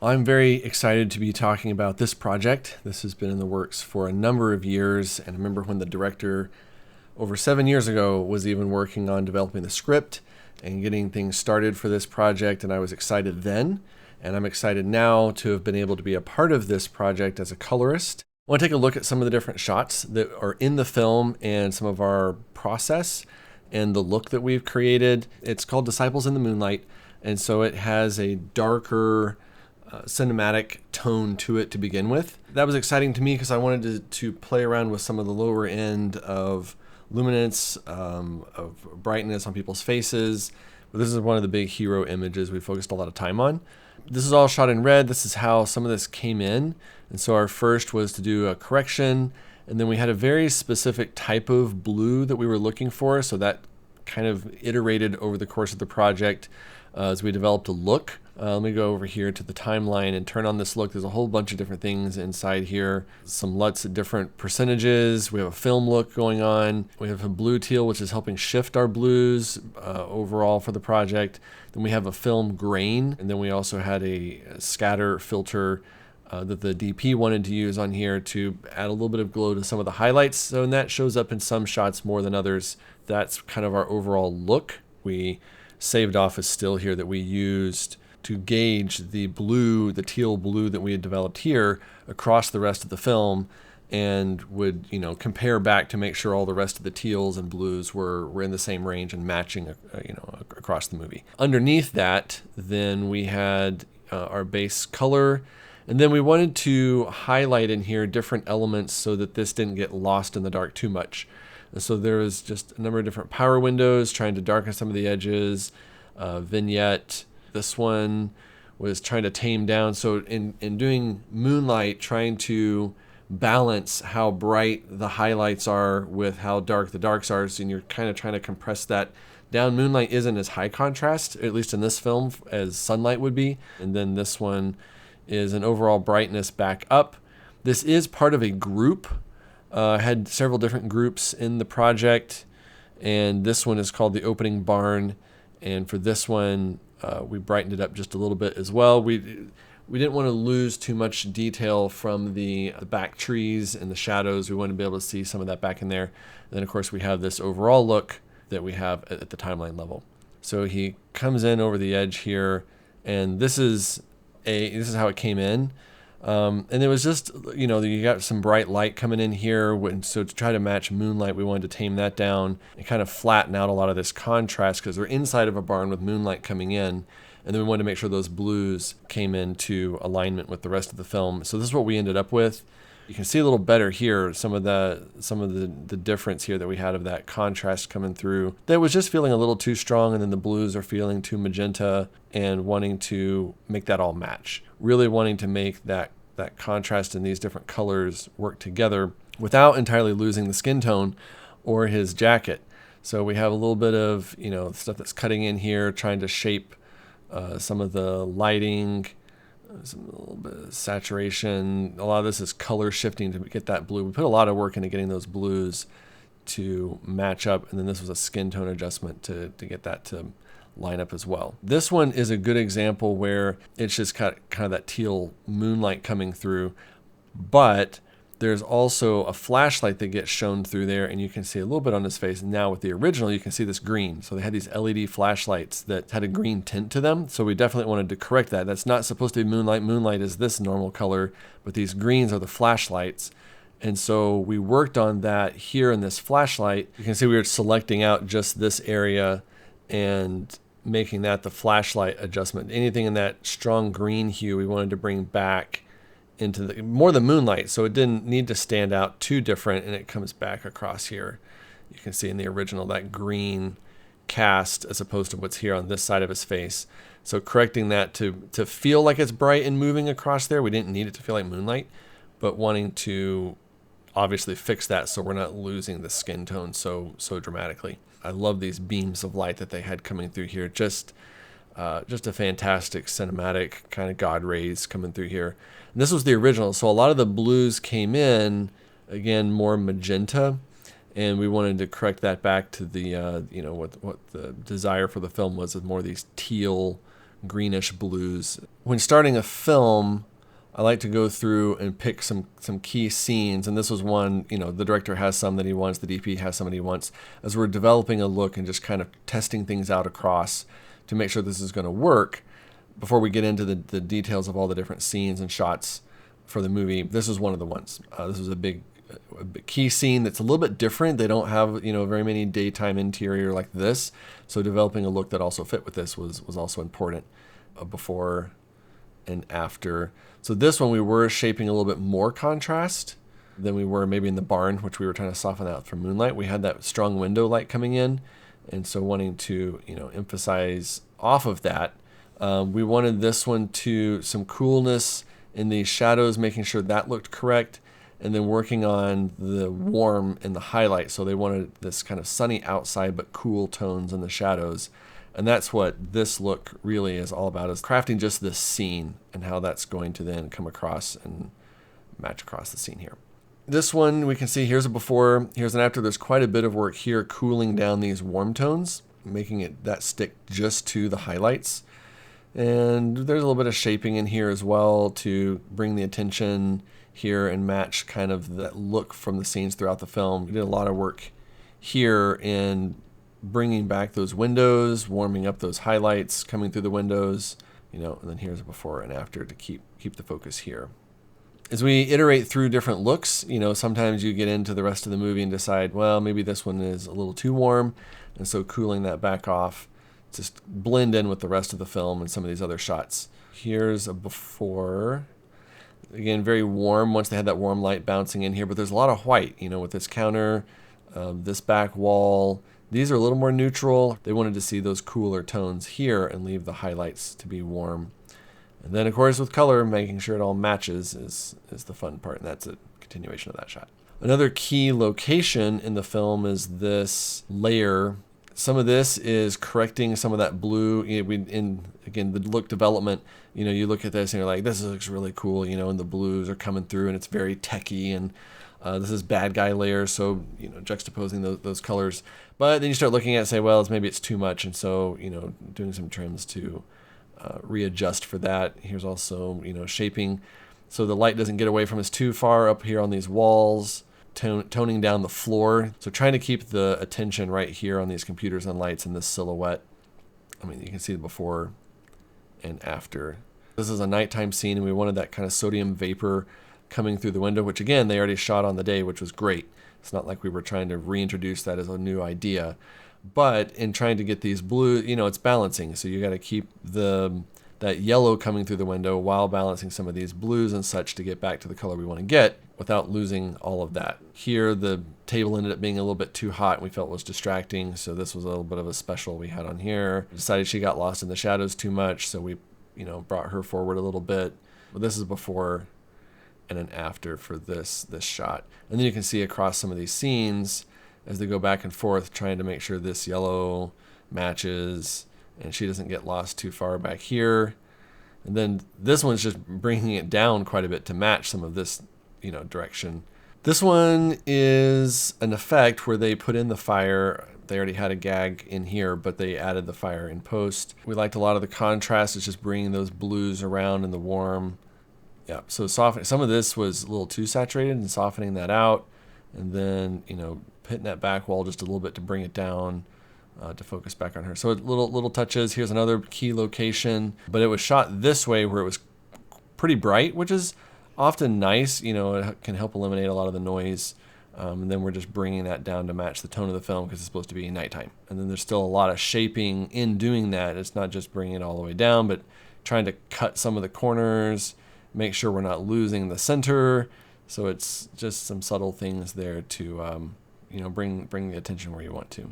I'm very excited to be talking about this project. This has been in the works for a number of years, and I remember when the director over 7 years ago was even working on developing the script and getting things started for this project, and I was excited then, and I'm excited now to have been able to be a part of this project as a colorist. I want to take a look at some of the different shots that are in the film and some of our process and the look that we've created. It's called Disciples in the Moonlight, and so it has a darker cinematic tone to it to begin with. That was exciting to me because I wanted to play around with some of the lower end of luminance, of brightness on people's faces. But this is one of the big hero images we focused a lot of time on. This is all shot in red. This is how some of this came in. And so our first was to do a correction, and then we had a very specific type of blue that we were looking for. So that kind of iterated over the course of the project as we developed a look. Let me go over here to the timeline and turn on this look. There's a whole bunch of different things inside here. Some LUTs at different percentages. We have a film look going on. We have a blue teal, which is helping shift our blues overall for the project. Then we have a film grain. And then we also had a scatter filter that the DP wanted to use on here to add a little bit of glow to some of the highlights. So and that shows up in some shots more than others. That's kind of our overall look. We saved off a still here that we used to gauge the blue, the teal blue that we had developed here across the rest of the film, and would compare back to make sure all the rest of the teals and blues were in the same range and matching across the movie. Underneath that, then we had our base color, and then we wanted to highlight in here different elements so that this didn't get lost in the dark too much. And so there was just a number of different power windows trying to darken some of the edges, vignette. This one was trying to tame down. So in doing Moonlight, trying to balance how bright the highlights are with how dark the darks are. So you're kind of trying to compress that down. Moonlight isn't as high contrast, at least in this film, as Sunlight would be. And then this one is an overall brightness back up. This is part of a group. Had several different groups in the project. And this one is called The Opening Barn. And for this one, we brightened it up just a little bit as well. We didn't want to lose too much detail from the back trees and the shadows. We wanted to be able to see some of that back in there. And then, of course, we have this overall look that we have at the timeline level. So he comes in over the edge here, and this is how it came in. And it was just, you got some bright light coming in here. So to try to match Moonlight, we wanted to tame that down and kind of flatten out a lot of this contrast because we're inside of a barn with Moonlight coming in. And then we wanted to make sure those blues came into alignment with the rest of the film. So this is what we ended up with. You can see a little better here some of the difference here that we had of that contrast coming through. That was just feeling a little too strong, and then the blues are feeling too magenta, and wanting to make that all match. Really wanting to make that contrast in these different colors work together without entirely losing the skin tone or his jacket. So we have a little bit of stuff that's cutting in here, trying to shape some of the lighting, a little bit of saturation. A lot of this is color shifting to get that blue. We put a lot of work into getting those blues to match up, and then this was a skin tone adjustment to get that to line up as well. This one is a good example where it's just kind of that teal moonlight coming through, but there's also a flashlight that gets shown through there, and you can see a little bit on his face. Now with the original, you can see this green. So they had these LED flashlights that had a green tint to them. So we definitely wanted to correct that. That's not supposed to be Moonlight. Moonlight is this normal color, but these greens are the flashlights. And so we worked on that here in this flashlight. You can see we were selecting out just this area and making that the flashlight adjustment. Anything in that strong green hue we wanted to bring back into more the Moonlight, so it didn't need to stand out too different, and it comes back across here. You can see in the original that green cast as opposed to what's here on this side of his face. So correcting that to feel like it's bright and moving across there. We didn't need it to feel like Moonlight, but wanting to obviously fix that so we're not losing the skin tone so dramatically. I love these beams of light that they had coming through here. Just a fantastic cinematic kind of God rays coming through here. And this was the original, so a lot of the blues came in, again, more magenta, and we wanted to correct that back to the, what the desire for the film was, with more of these teal greenish blues. When starting a film, I like to go through and pick some key scenes, and this was one, the director has some that he wants, the DP has some that he wants, as we're developing a look and just kind of testing things out across to make sure this is going to work. Before we get into the details of all the different scenes and shots for the movie, this is one of the ones. This was a big key scene that's a little bit different. They don't have, very many daytime interior like this, so developing a look that also fit with this was also important. Before and after. So this one we were shaping a little bit more contrast than we were maybe in the barn, which we were trying to soften out for Moonlight. We had that strong window light coming in, and so wanting to emphasize off of that. We wanted this one to some coolness in the shadows, making sure that looked correct, and then working on the warm and the highlight. So they wanted this kind of sunny outside but cool tones in the shadows. And that's what this look really is all about, is crafting just this scene and how that's going to then come across and match across the scene here. This one we can see, here's a before, here's an after. There's quite a bit of work here cooling down these warm tones, making it that stick just to the highlights. And there's a little bit of shaping in here as well to bring the attention here and match kind of that look from the scenes throughout the film. We did a lot of work here in bringing back those windows, warming up those highlights coming through the windows, and then here's a before and after to keep the focus here. As we iterate through different looks, sometimes you get into the rest of the movie and decide, well, maybe this one is a little too warm, and so cooling that back off, just blend in with the rest of the film and some of these other shots. Here's a before. Again, very warm once they had that warm light bouncing in here, but there's a lot of white, with this counter, this back wall. These are a little more neutral. They wanted to see those cooler tones here and leave the highlights to be warm. And then, of course, with color, making sure it all matches is the fun part, and that's a continuation of that shot. Another key location in the film is this layer. Some of this is correcting some of that blue. Again, the look development, you look at this and you're like, this looks really cool, and the blues are coming through and it's very techy, and this is bad guy layers, so juxtaposing those colors. But then you start looking at it and say, well, maybe it's too much, and so doing some trims to readjust for that. Here's also shaping so the light doesn't get away from us too far up here on these walls, toning down the floor. So trying to keep the attention right here on these computers and lights and this silhouette. You can see the before and after. This is a nighttime scene, and we wanted that kind of sodium vapor coming through the window, which again, they already shot on the day, which was great. It's not like we were trying to reintroduce that as a new idea. But in trying to get these blue, it's balancing. So you got to keep that yellow coming through the window while balancing some of these blues and such to get back to the color we want to get without losing all of that. Here, the table ended up being a little bit too hot and we felt was distracting. So this was a little bit of a special we had on here. We decided she got lost in the shadows too much. So we, brought her forward a little bit. But this is before and an after for this shot. And then you can see across some of these scenes as they go back and forth, trying to make sure this yellow matches and she doesn't get lost too far back here. And then this one's just bringing it down quite a bit to match some of this, direction. This one is an effect where they put in the fire. They already had a gag in here, but they added the fire in post. We liked a lot of the contrast. It's just bringing those blues around in the warm. Yeah, so some of this was a little too saturated and softening that out. And then, hitting that back wall just a little bit to bring it down, to focus back on her. So little touches. Here's another key location, but it was shot this way where it was pretty bright, which is often nice. It can help eliminate a lot of the noise. And then we're just bringing that down to match the tone of the film because it's supposed to be nighttime. And then there's still a lot of shaping in doing that. It's not just bringing it all the way down, but trying to cut some of the corners, make sure we're not losing the center. So it's just some subtle things there to, bring the attention where you want to.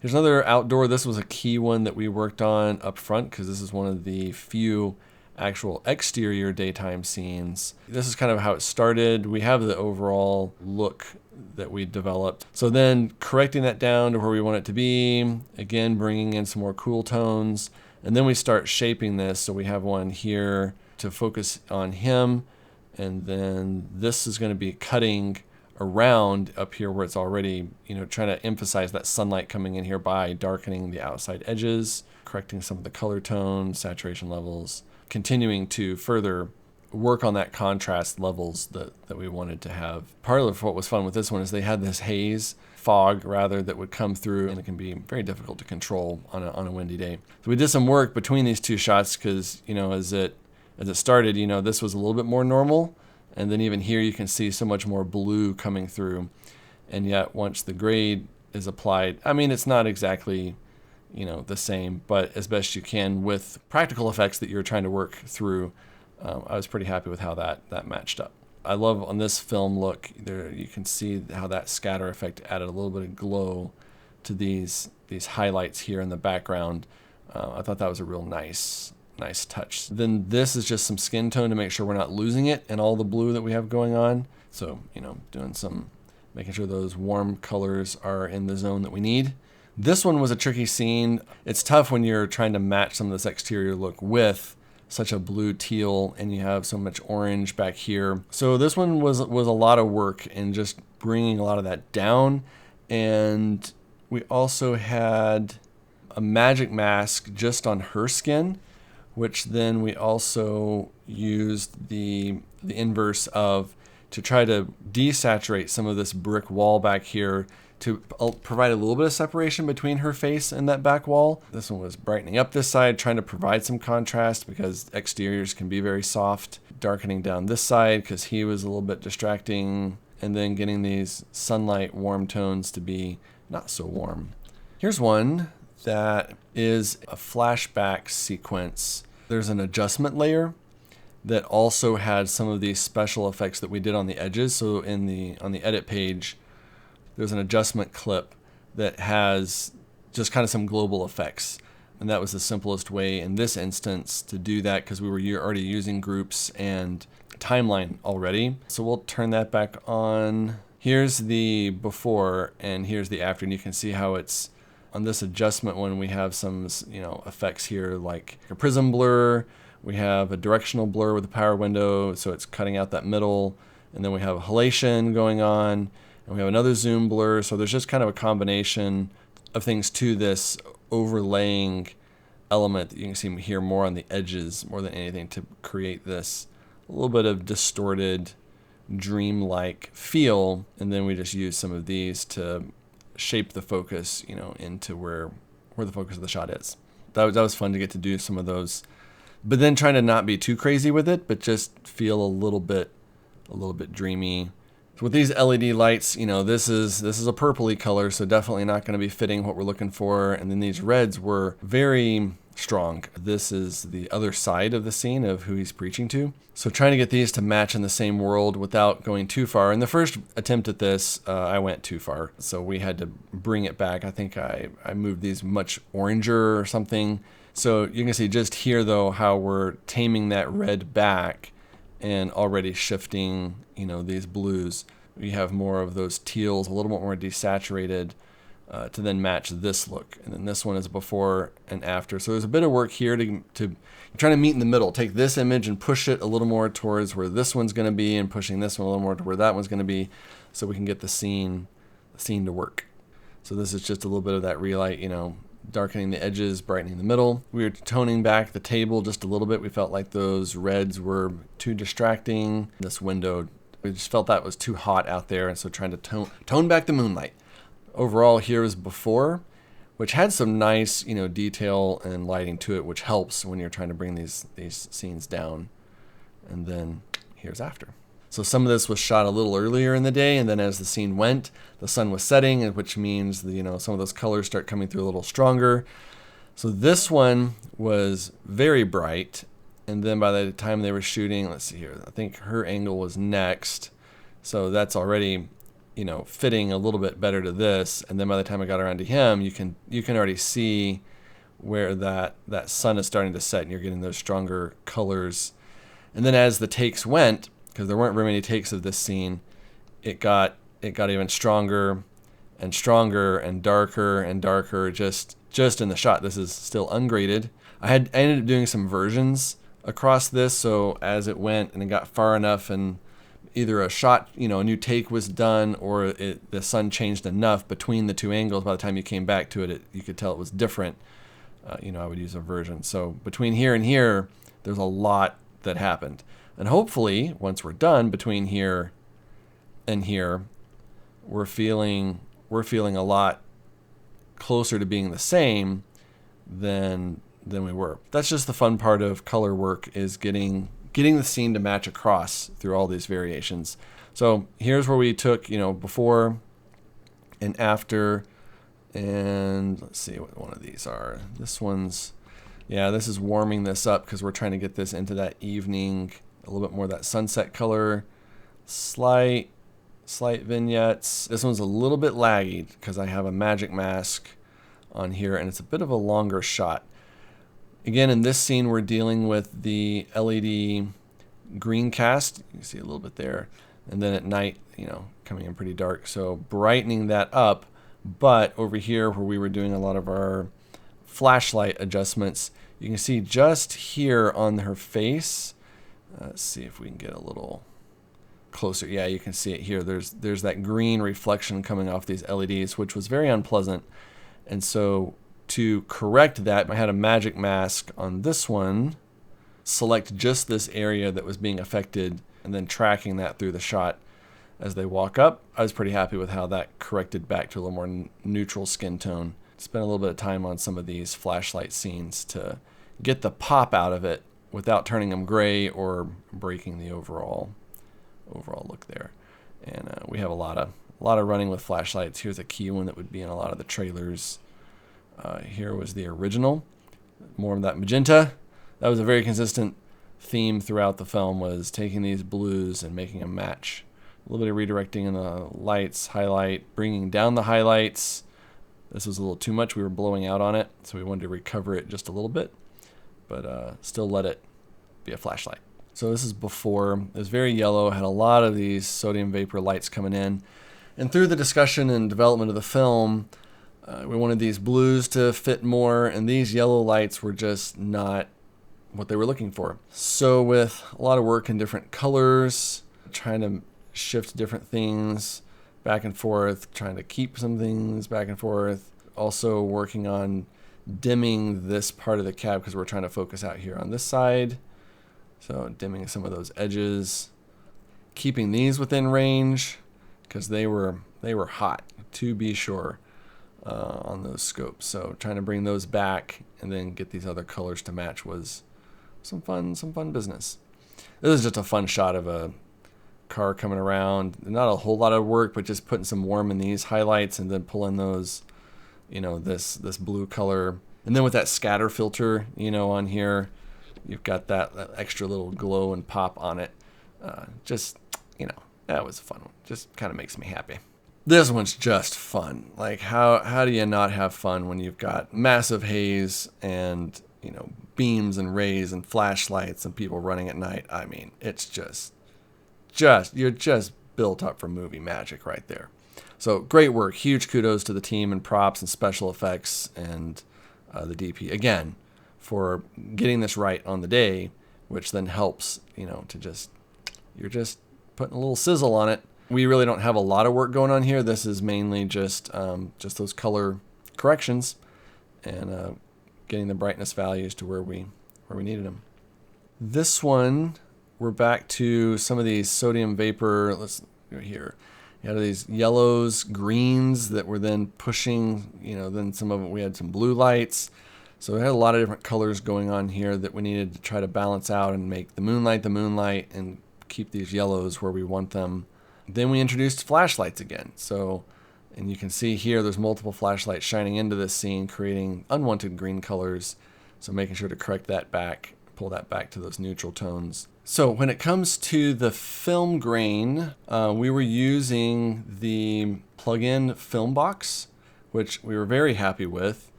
Here's another outdoor. This was a key one that we worked on up front because this is one of the few actual exterior daytime scenes. This is kind of how it started. We have the overall look that we developed. So then correcting that down to where we want it to be, again, bringing in some more cool tones. And then we start shaping this. So we have one here to focus on him. And then this is going to be cutting around up here where it's already, trying to emphasize that sunlight coming in here by darkening the outside edges correcting some of the color tones, saturation levels, continuing to further work on that contrast levels that we wanted to have. Part of what was fun with this one is they had this haze, fog rather, that would come through, and it can be very difficult to control on a windy day. So we did some work between these two shots because, as it started, this was a little bit more normal, and then even here you can see so much more blue coming through. And yet once the grade is applied, it's not exactly the same, but as best you can with practical effects that you're trying to work through. I was pretty happy with how that matched up. I love on this film look there, you can see how that scatter effect added a little bit of glow to these highlights here in the background. I thought that was a real nice touch. Then this is just some skin tone to make sure we're not losing it and all the blue that we have going on. So, making sure those warm colors are in the zone that we need. This one was a tricky scene. It's tough when you're trying to match some of this exterior look with such a blue teal and you have so much orange back here. So this one was a lot of work in just bringing a lot of that down. And we also had a magic mask just on her skin, which then we also used the inverse of to try to desaturate some of this brick wall back here to provide a little bit of separation between her face and that back wall. This one was brightening up this side, trying to provide some contrast because exteriors can be very soft. Darkening down this side because he was a little bit distracting, and then getting these sunlight warm tones to be not so warm. Here's one that is a flashback sequence. There's an adjustment layer that also had some of these special effects that we did on the edges. So on the edit page, there's an adjustment clip that has just kind of some global effects. And that was the simplest way in this instance to do that because we were already using groups and timeline already. So we'll turn that back on. Here's the before and here's the after. And you can see how it's on this adjustment one, we have some, effects here like a prism blur. We have a directional blur with the power window. So it's cutting out that middle. And then we have a halation going on. And we have another zoom blur. So there's just kind of a combination of things to this overlaying element that you can see here more on the edges more than anything to create this a little bit of distorted dreamlike feel. And then we just use some of these to shape the focus, into where the focus of the shot is. That was fun to get to do some of those, but then trying to not be too crazy with it, but just feel a little bit dreamy. So with these LED lights, this is a purpley color, so definitely not going to be fitting what we're looking for. And then these reds were very strong. This is the other side of the scene of who he's preaching to. So trying to get these to match in the same world without going too far. In the first attempt at this, I went too far. So we had to bring it back. I think I moved these much oranger or something. So you can see just here, though, how we're taming that red back and already shifting, these blues. We have more of those teals, a little bit more desaturated to then match this look. And then this one is before and after. So there's a bit of work here to trying to meet in the middle. Take this image and push it a little more towards where this one's going to be and pushing this one a little more to where that one's going to be so we can get the scene to work. So this is just a little bit of that relight, darkening the edges, brightening the middle. We were toning back the table just a little bit. We felt like those reds were too distracting. This window, we just felt that was too hot out there, and so trying to tone back the moonlight. Overall, here is before, which had some nice, detail and lighting to it, which helps when you're trying to bring these scenes down. And then here's after. So some of this was shot a little earlier in the day, and then as the scene went, the sun was setting, which means some of those colors start coming through a little stronger. So this one was very bright, and then by the time they were shooting, let's see here, I think her angle was next, so that's already fitting a little bit better to this. And then by the time I got around to him, you can already see where that sun is starting to set, and you're getting those stronger colors. And then as the takes went, because there weren't very many takes of this scene, it got even stronger and stronger and darker just in the shot. This is still ungraded. I ended up doing some versions across this, so as it went and it got far enough and either a shot, a new take was done, or the sun changed enough between the two angles. By the time you came back to it, you could tell it was different. I would use a version. So between here and here, there's a lot that happened. And hopefully, once we're done between here and here, we're feeling a lot closer to being the same than we were. That's just the fun part of color work, is getting the scene to match across through all these variations. So here's where we took, before and after, and let's see what one of these are. This one's, this is warming this up because we're trying to get this into that evening, a little bit more of that sunset color, slight vignettes. This one's a little bit laggy because I have a magic mask on here and it's a bit of a longer shot. Again, in this scene, we're dealing with the LED green cast. You can see a little bit there. And then at night, coming in pretty dark. So brightening that up. But over here where we were doing a lot of our flashlight adjustments, you can see just here on her face. Let's see if we can get a little closer. Yeah, you can see it here. There's that green reflection coming off these LEDs, which was very unpleasant. And so to correct that, I had a magic mask on this one, select just this area that was being affected, and then tracking that through the shot as they walk up. I was pretty happy with how that corrected back to a little more neutral skin tone. Spent a little bit of time on some of these flashlight scenes to get the pop out of it without turning them gray or breaking the overall look there. And we have a lot of running with flashlights. Here's a key one that would be in a lot of the trailers. Here was the original, more of that magenta. That was a very consistent theme throughout the film, was taking these blues and making them match. A little bit of redirecting in the lights, highlight, bringing down the highlights. This was a little too much. We were blowing out on it, so we wanted to recover it just a little bit, but still let it be a flashlight. So this is before. It was very yellow, had a lot of these sodium vapor lights coming in. And through the discussion and development of the film, we wanted these blues to fit more, and these yellow lights were just not what they were looking for. So with a lot of work in different colors, trying to shift different things back and forth, trying to keep some things back and forth, also working on dimming this part of the cab because we're trying to focus out here on this side. So dimming some of those edges, keeping these within range because they were hot, to be sure, on those scopes. So trying to bring those back and then get these other colors to match was some fun business. This is just a fun shot of a car coming around. Not a whole lot of work, but just putting some warm in these highlights and then pulling those, this blue color. And then with that scatter filter, on here, you've got that extra little glow and pop on it. That was a fun one. Just kind of makes me happy. This one's just fun. Like, how do you not have fun when you've got massive haze and, beams and rays and flashlights and people running at night? I mean, it's just you're just built up for movie magic right there. So great work. Huge kudos to the team and props and special effects and the DP again for getting this right on the day, which then helps, you're just putting a little sizzle on it. We really don't have a lot of work going on here. This is mainly just those color corrections and getting the brightness values to where we needed them. This one, we're back to some of these sodium vapor. Let's go here. You had these yellows, greens that were then pushing, then some of it, we had some blue lights. So we had a lot of different colors going on here that we needed to try to balance out and make the moonlight and keep these yellows where we want them. Then we introduced flashlights again. So, and you can see here there's multiple flashlights shining into this scene, creating unwanted green colors. So making sure to correct that back, pull that back to those neutral tones. So when it comes to the film grain, we were using the plug-in film box, which we were very happy with.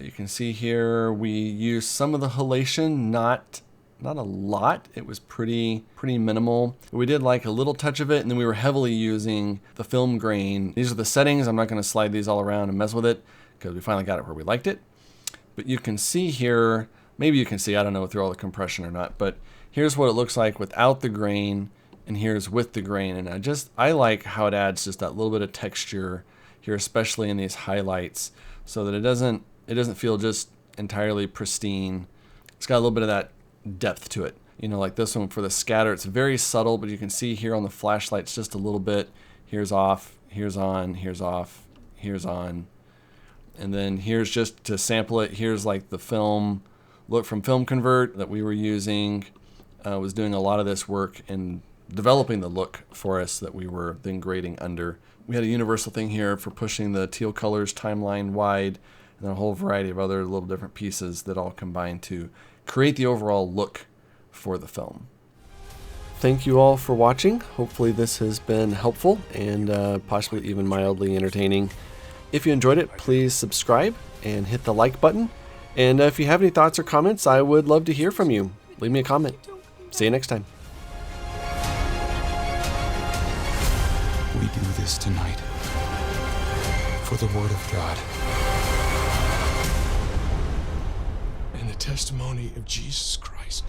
You can see here we used some of the halation, not a lot. It was pretty minimal. We did like a little touch of it, and then we were heavily using the film grain. These are the settings. I'm not going to slide these all around and mess with it because we finally got it where we liked it. But you can see here, maybe you can see, I don't know through all the compression or not, but here's what it looks like without the grain, and here's with the grain. And I like how it adds just that little bit of texture here, especially in these highlights, so that it doesn't feel just entirely pristine. It's got a little bit of that depth to it. You know, like this one for the scatter, it's very subtle, but you can see here on the flashlight, it's just a little bit. Here's off, here's on, here's off, here's on. And then here's just to sample it. Here's like the film look from Film Convert that we were using. Was doing a lot of this work in developing the look for us that we were then grading under. We had a universal thing here for pushing the Teal colors timeline wide, and then a whole variety of other little different pieces that all combine to create the overall look for the film. Thank you all for watching. Hopefully this has been helpful and possibly even mildly entertaining. If you enjoyed it, please subscribe and hit the like button. And if you have any thoughts or comments, I would love to hear from you. Leave me a comment. See you next time. We do this tonight for the Word of God and the testimony of Jesus Christ.